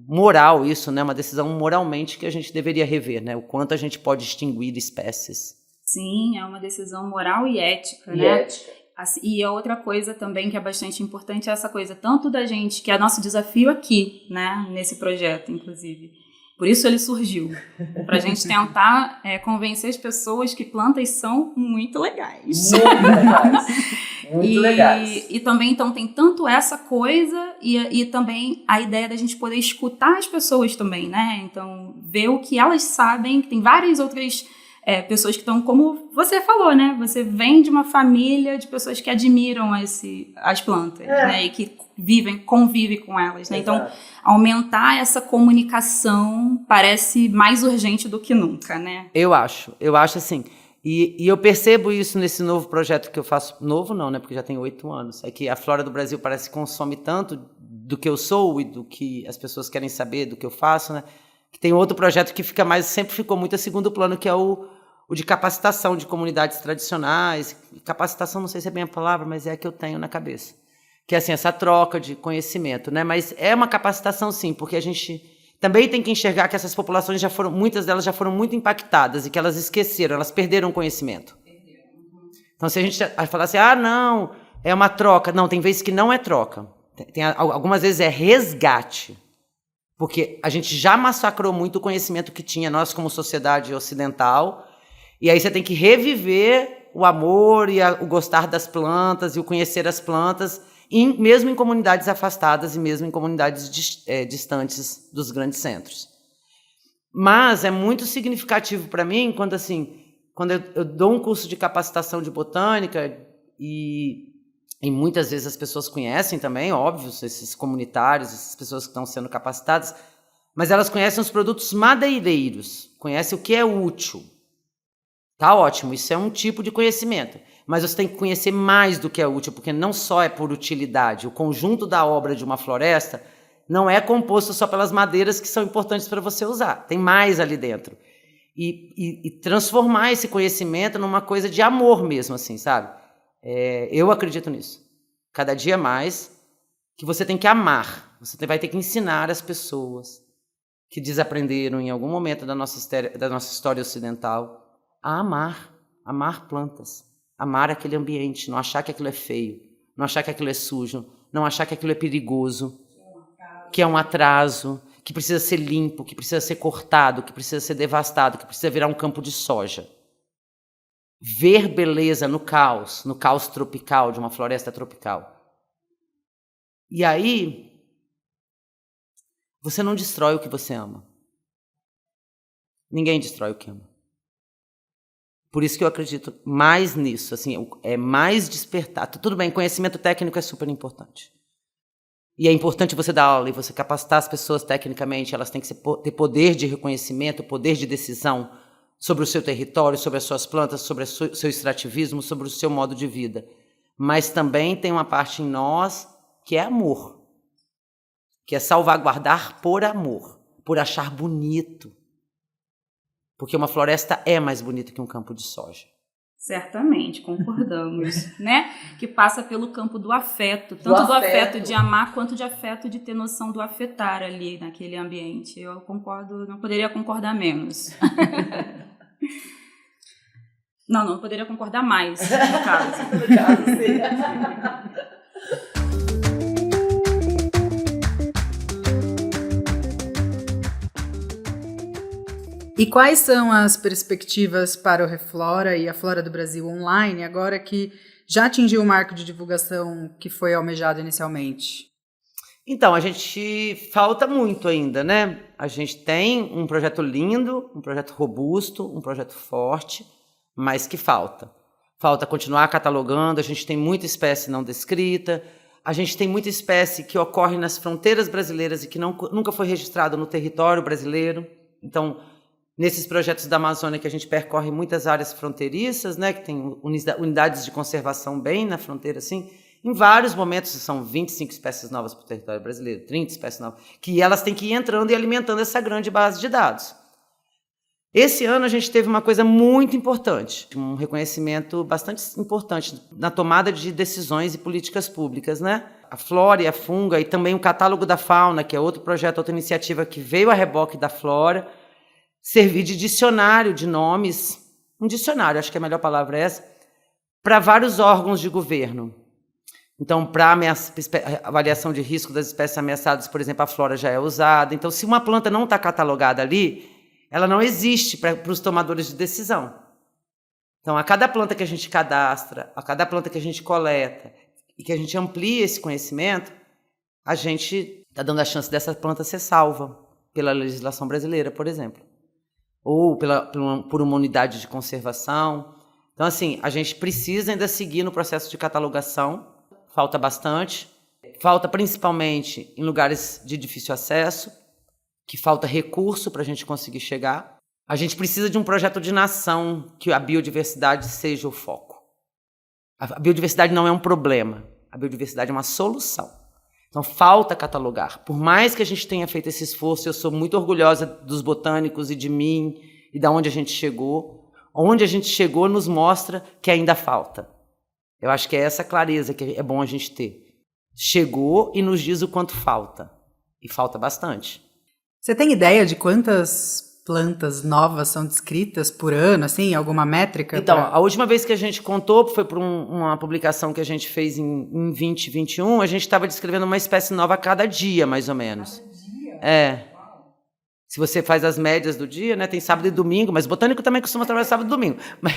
moral isso, né? Uma decisão moralmente que a gente deveria rever, né? O quanto a gente pode extinguir espécies. Sim, é uma decisão moral e ética, né? E a outra coisa também que é bastante importante é essa coisa, tanto da gente, que é nosso desafio aqui, né? Nesse projeto, inclusive. Por isso ele surgiu, para a gente tentar convencer as pessoas que plantas são muito legais. Muito legais. Muito legais. E também, então, tem tanto essa coisa e também a ideia da gente poder escutar as pessoas também, né? Então, ver o que elas sabem, que tem várias outras pessoas que estão, como você falou, né? Você vem de uma família de pessoas que admiram as plantas, né? E que convivem com elas, né? Então, aumentar essa comunicação parece mais urgente do que nunca, né? Eu acho assim. E eu percebo isso nesse novo projeto que eu faço. Novo não, né? Porque já tem 8 anos. É que a Flora do Brasil parece que consome tanto do que eu sou e do que as pessoas querem saber do que eu faço, né? Que tem outro projeto que sempre ficou muito a segundo plano, que é o de capacitação de comunidades tradicionais. Capacitação, não sei se é bem a palavra, mas é a que eu tenho na cabeça. Que é assim, essa troca de conhecimento, né? Mas é uma capacitação, sim, porque a gente também tem que enxergar que essas populações muitas delas já foram muito impactadas e que elas esqueceram, elas perderam o conhecimento. Então, se a gente falar assim, não, é uma troca. Não, tem vezes que não é troca. Algumas vezes é resgate. Porque a gente já massacrou muito o conhecimento que tinha nós como sociedade ocidental, e aí você tem que reviver o amor e o gostar das plantas e o conhecer as plantas, mesmo em comunidades afastadas e mesmo em comunidades distantes dos grandes centros. Mas é muito significativo para mim quando eu dou um curso de capacitação de botânica e muitas vezes as pessoas conhecem também, óbvio, esses comunitários, essas pessoas que estão sendo capacitadas, mas elas conhecem os produtos madeireiros, conhecem o que é útil. Tá ótimo, isso é um tipo de conhecimento, mas você tem que conhecer mais do que é útil, porque não só é por utilidade, o conjunto da obra de uma floresta não é composto só pelas madeiras que são importantes para você usar, tem mais ali dentro. E transformar esse conhecimento numa coisa de amor mesmo, assim, sabe? Eu acredito nisso. Cada dia mais, que você tem que amar, você vai ter que ensinar as pessoas que desaprenderam em algum momento da nossa história ocidental a amar plantas, amar aquele ambiente, não achar que aquilo é feio, não achar que aquilo é sujo, não achar que aquilo é perigoso, que é um atraso, que precisa ser limpo, que precisa ser cortado, que precisa ser devastado, que precisa virar um campo de soja. Ver beleza no caos tropical, de uma floresta tropical. E aí, você não destrói o que você ama. Ninguém destrói o que ama. Por isso que eu acredito mais nisso, assim, é mais despertar. Tudo bem, conhecimento técnico é super importante. E é importante você dar aula e você capacitar as pessoas tecnicamente, elas têm que ter poder de reconhecimento, poder de decisão sobre o seu território, sobre as suas plantas, sobre o seu extrativismo, sobre o seu modo de vida. Mas também tem uma parte em nós que é amor, que é salvaguardar por amor, por achar bonito. Porque uma floresta é mais bonita que um campo de soja. Certamente, concordamos, né? Que passa pelo campo do afeto, tanto do afeto de amar, quanto de afeto de ter noção do afetar ali naquele ambiente. Eu concordo, não poderia concordar menos. Não poderia concordar mais, no caso. No caso, sim. E quais são as perspectivas para o Reflora e a Flora do Brasil online, agora que já atingiu o marco de divulgação que foi almejado inicialmente? Então, a gente falta muito ainda, né? A gente tem um projeto lindo, um projeto robusto, um projeto forte, mas que falta. Falta continuar catalogando, a gente tem muita espécie não descrita, a gente tem muita espécie que ocorre nas fronteiras brasileiras e que nunca foi registrado no território brasileiro. Então, nesses projetos da Amazônia que a gente percorre muitas áreas fronteiriças, né, que tem unidades de conservação bem na fronteira, assim, em vários momentos, são 25 espécies novas para o território brasileiro, 30 espécies novas, que elas têm que ir entrando e alimentando essa grande base de dados. Esse ano a gente teve uma coisa muito importante, um reconhecimento bastante importante na tomada de decisões e políticas públicas, né? A Flora e a Funga, e também o Catálogo da Fauna, que é outro projeto, outra iniciativa que veio a reboque da Flora, servir de dicionário de nomes, um dicionário, acho que a melhor palavra é essa, para vários órgãos de governo. Então, para avaliação de risco das espécies ameaçadas, por exemplo, a Flora já é usada. Então, se uma planta não está catalogada ali, ela não existe para os tomadores de decisão. Então, a cada planta que a gente cadastra, a cada planta que a gente coleta e que a gente amplia esse conhecimento, a gente está dando a chance dessa planta ser salva pela legislação brasileira, por exemplo. ou por uma unidade de conservação. Então, assim, a gente precisa ainda seguir no processo de catalogação, falta bastante. Falta principalmente em lugares de difícil acesso, que falta recurso para a gente conseguir chegar. A gente precisa de um projeto de nação que a biodiversidade seja o foco. A biodiversidade não é um problema, a biodiversidade é uma solução. Então falta catalogar. Por mais que a gente tenha feito esse esforço, eu sou muito orgulhosa dos botânicos e de mim e de onde a gente chegou. Onde a gente chegou nos mostra que ainda falta. Eu acho que é essa clareza que é bom a gente ter. Chegou e nos diz o quanto falta. E falta bastante. Você tem ideia de quantas plantas novas são descritas por ano, assim, alguma métrica? Então, a última vez que a gente contou, foi por uma publicação que a gente fez em 2021, a gente estava descrevendo uma espécie nova a cada dia, mais ou menos. Cada dia? É. Se você faz as médias do dia, né, tem sábado e domingo, mas botânico também costuma trabalhar sábado e domingo. Mas...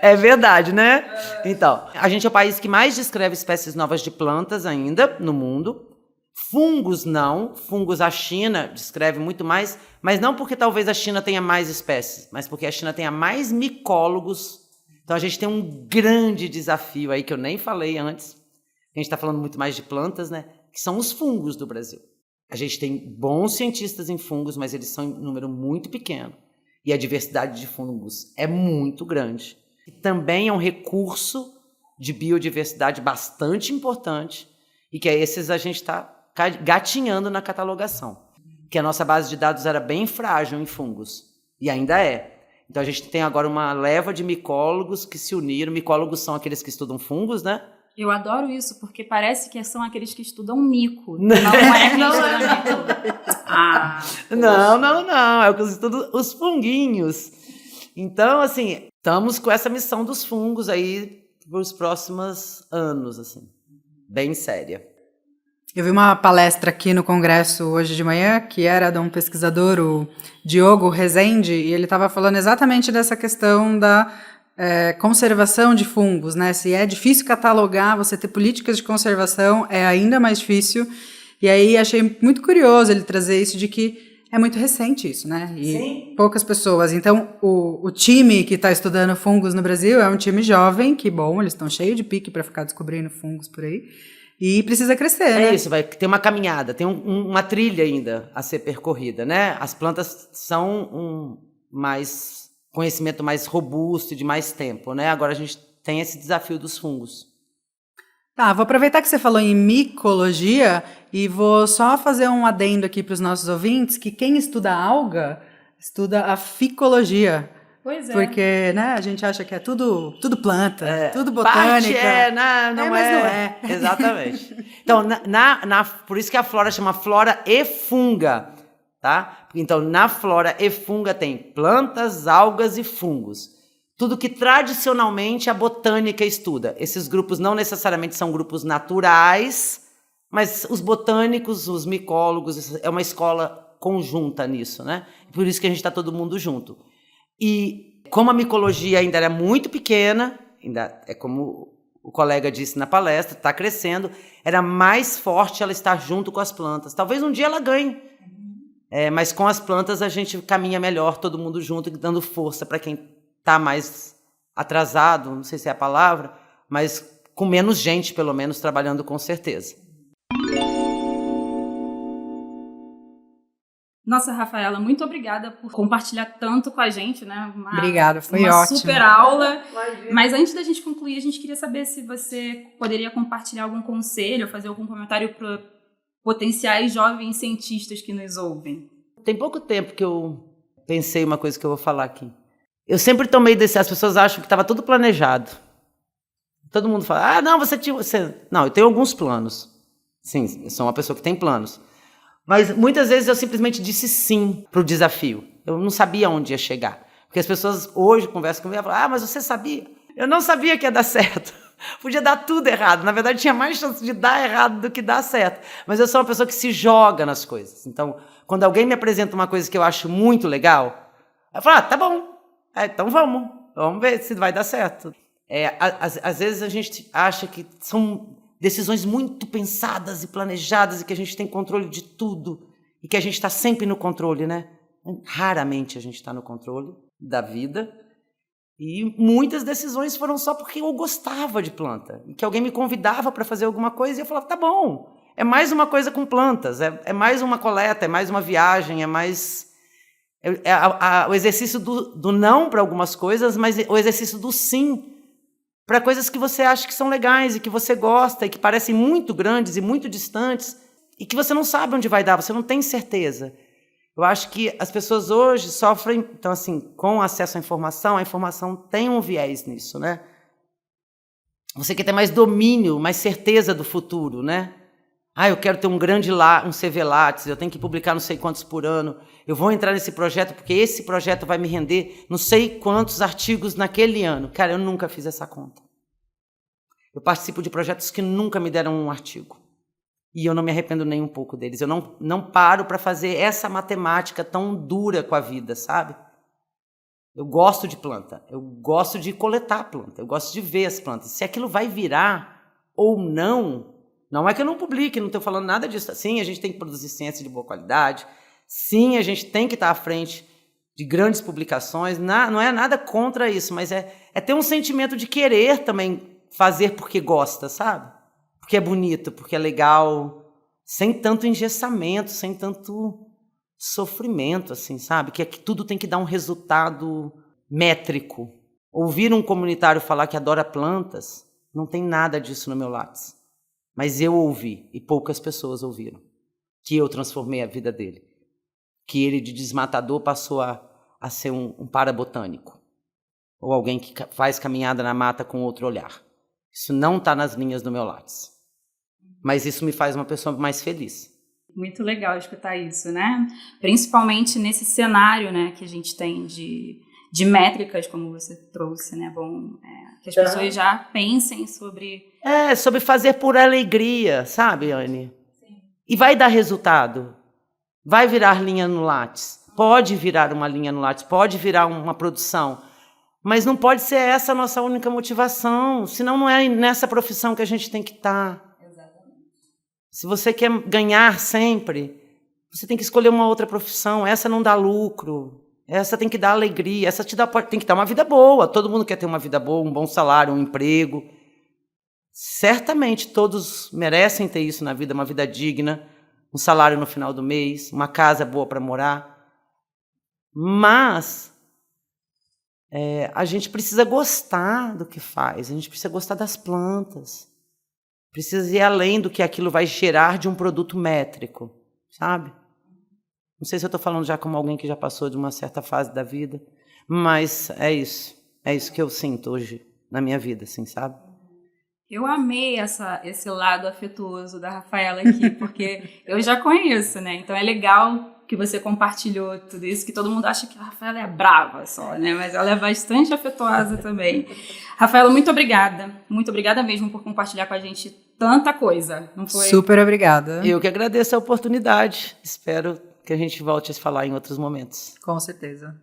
É verdade, né? Então, a gente é o país que mais descreve espécies novas de plantas ainda no mundo. Fungos não. Fungos a China descreve muito mais, mas não porque talvez a China tenha mais espécies, mas porque a China tenha mais micólogos. Então a gente tem um grande desafio aí que eu nem falei antes. A gente está falando muito mais de plantas, né? Que são os fungos do Brasil. A gente tem bons cientistas em fungos, mas eles são em número muito pequeno. E a diversidade de fungos é muito grande. E também é um recurso de biodiversidade bastante importante e que esses a gente está gatinhando na catalogação. Que a nossa base de dados era bem frágil em fungos, e ainda é. Então a gente tem agora uma leva de micólogos que se uniram. Micólogos são aqueles que estudam fungos, né? Eu adoro isso, porque parece que são aqueles que estudam mico. Não é quem estuda mico. Não. É o que estudam os funguinhos. Então, assim, estamos com essa missão dos fungos aí para os próximos anos, assim, bem séria. Eu vi uma palestra aqui no Congresso hoje de manhã, que era de um pesquisador, o Diogo Rezende, e ele estava falando exatamente dessa questão da conservação de fungos, né? Se é difícil catalogar, você ter políticas de conservação é ainda mais difícil. E aí achei muito curioso ele trazer isso de que é muito recente isso, né? E sim, poucas pessoas. Então, o time que está estudando fungos no Brasil é um time jovem, que bom, eles estão cheios de pique para ficar descobrindo fungos por aí. E precisa crescer, né? É isso, vai ter uma caminhada, tem uma trilha ainda a ser percorrida, né? As plantas são mais conhecimento mais robusto e de mais tempo, né? Agora a gente tem esse desafio dos fungos. Tá, vou aproveitar que você falou em micologia e vou só fazer um adendo aqui para os nossos ouvintes, que quem estuda alga estuda a ficologia. Pois é. Porque, né, a gente acha que é tudo planta, tudo botânica. Não mas é. Não é. Exatamente. Então, por isso que a flora chama flora e funga, tá? Então, na flora e funga tem plantas, algas e fungos. Tudo que tradicionalmente a botânica estuda. Esses grupos não necessariamente são grupos naturais, mas os botânicos, os micólogos, é uma escola conjunta nisso, né? Por isso que a gente está todo mundo junto. E como a micologia ainda era muito pequena, ainda é como o colega disse na palestra, está crescendo, era mais forte ela estar junto com as plantas. Talvez um dia ela ganhe, mas com as plantas a gente caminha melhor, todo mundo junto, dando força para quem está mais atrasado, não sei se é a palavra, mas com menos gente, pelo menos, trabalhando com certeza. Nossa, Rafaela, muito obrigada por compartilhar tanto com a gente, né? Obrigada, foi uma ótimo. Super aula. Mas antes da gente concluir, a gente queria saber se você poderia compartilhar algum conselho, fazer algum comentário para potenciais jovens cientistas que nos ouvem. Tem pouco tempo que eu pensei uma coisa que eu vou falar aqui. Eu sempre tomei as pessoas acham que estava tudo planejado. Todo mundo fala, não, Não, eu tenho alguns planos. Sim, eu sou uma pessoa que tem planos. Mas muitas vezes eu simplesmente disse sim para o desafio. Eu não sabia onde ia chegar. Porque as pessoas hoje conversam comigo e falam, mas você sabia? Eu não sabia que ia dar certo. Podia dar tudo errado. Na verdade, tinha mais chance de dar errado do que dar certo. Mas eu sou uma pessoa que se joga nas coisas. Então, quando alguém me apresenta uma coisa que eu acho muito legal, eu falo, tá bom. Então vamos ver se vai dar certo. Às vezes a gente acha que são decisões muito pensadas e planejadas e que a gente tem controle de tudo e que a gente está sempre no controle, né? Raramente a gente está no controle da vida. E muitas decisões foram só porque eu gostava de planta. E que alguém me convidava para fazer alguma coisa e eu falava, tá bom, é mais uma coisa com plantas, é mais uma coleta, é mais uma viagem, é mais... o exercício do não para algumas coisas, mas o exercício do sim para coisas que você acha que são legais e que você gosta e que parecem muito grandes e muito distantes e que você não sabe onde vai dar, você não tem certeza. Eu acho que as pessoas hoje sofrem, então assim, com acesso à informação, a informação tem um viés nisso, né? Você quer ter mais domínio, mais certeza do futuro, né? Eu quero ter um CV Lattes, eu tenho que publicar não sei quantos por ano, eu vou entrar nesse projeto porque esse projeto vai me render não sei quantos artigos naquele ano. Cara, eu nunca fiz essa conta. Eu participo de projetos que nunca me deram um artigo. E eu não me arrependo nem um pouco deles. Eu não paro para fazer essa matemática tão dura com a vida, sabe? Eu gosto de planta, eu gosto de coletar planta, eu gosto de ver as plantas. Se aquilo vai virar ou não... Não é que eu não publique, não estou falando nada disso. Sim, a gente tem que produzir ciência de boa qualidade. Sim, a gente tem que estar à frente de grandes publicações. Não é nada contra isso, mas é ter um sentimento de querer também fazer porque gosta, sabe? Porque é bonito, porque é legal, sem tanto engessamento, sem tanto sofrimento, assim, sabe? Que tudo tem que dar um resultado métrico. Ouvir um comunitário falar que adora plantas, não tem nada disso no meu Lattes. Mas eu ouvi, e poucas pessoas ouviram, que eu transformei a vida dele. Que ele, de desmatador, passou a ser um parabotânico. Ou alguém que faz caminhada na mata com outro olhar. Isso não está nas linhas do meu Lattes. Mas isso me faz uma pessoa mais feliz. Muito legal escutar isso, né? Principalmente nesse cenário, né, que a gente tem de métricas, como você trouxe, né? Que as pessoas já pensem sobre... sobre fazer por alegria, sabe, Anne? Sim. E vai dar resultado. Vai virar linha no Lattes. Pode virar uma linha no Lattes, pode virar uma produção. Mas não pode ser essa a nossa única motivação. Senão não é nessa profissão que a gente tem que estar. Exatamente. Se você quer ganhar sempre, você tem que escolher uma outra profissão. Essa não dá lucro. Essa tem que dar alegria, tem que dar uma vida boa. Todo mundo quer ter uma vida boa, um bom salário, um emprego. Certamente todos merecem ter isso na vida, uma vida digna, um salário no final do mês, uma casa boa para morar. Mas a gente precisa gostar do que faz, a gente precisa gostar das plantas. Precisa ir além do que aquilo vai gerar de um produto métrico, sabe? Não sei se eu estou falando já como alguém que já passou de uma certa fase da vida, mas é isso que eu sinto hoje na minha vida, assim, sabe? Eu amei esse lado afetuoso da Rafaela aqui, porque eu já conheço, né? Então é legal que você compartilhou tudo isso, que todo mundo acha que a Rafaela é brava só, né? Mas ela é bastante afetuosa também. Rafaela, muito obrigada mesmo por compartilhar com a gente tanta coisa, não foi? Super obrigada. Eu que agradeço a oportunidade, espero que a gente volte a se falar em outros momentos. Com certeza.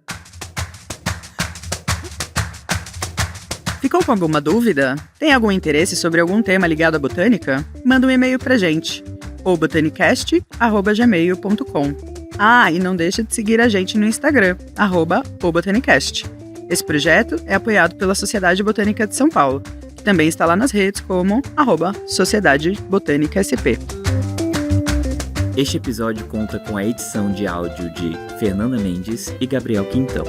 Ficou com alguma dúvida? Tem algum interesse sobre algum tema ligado à botânica? Manda um e-mail pra gente, ou botanicast@gmail.com. E não deixa de seguir a gente no Instagram, @obotanicast. Esse projeto é apoiado pela Sociedade Botânica de São Paulo, que também está lá nas redes como @Sociedade Botânica SP. Este episódio conta com a edição de áudio de Fernanda Mendes e Gabriel Quintão.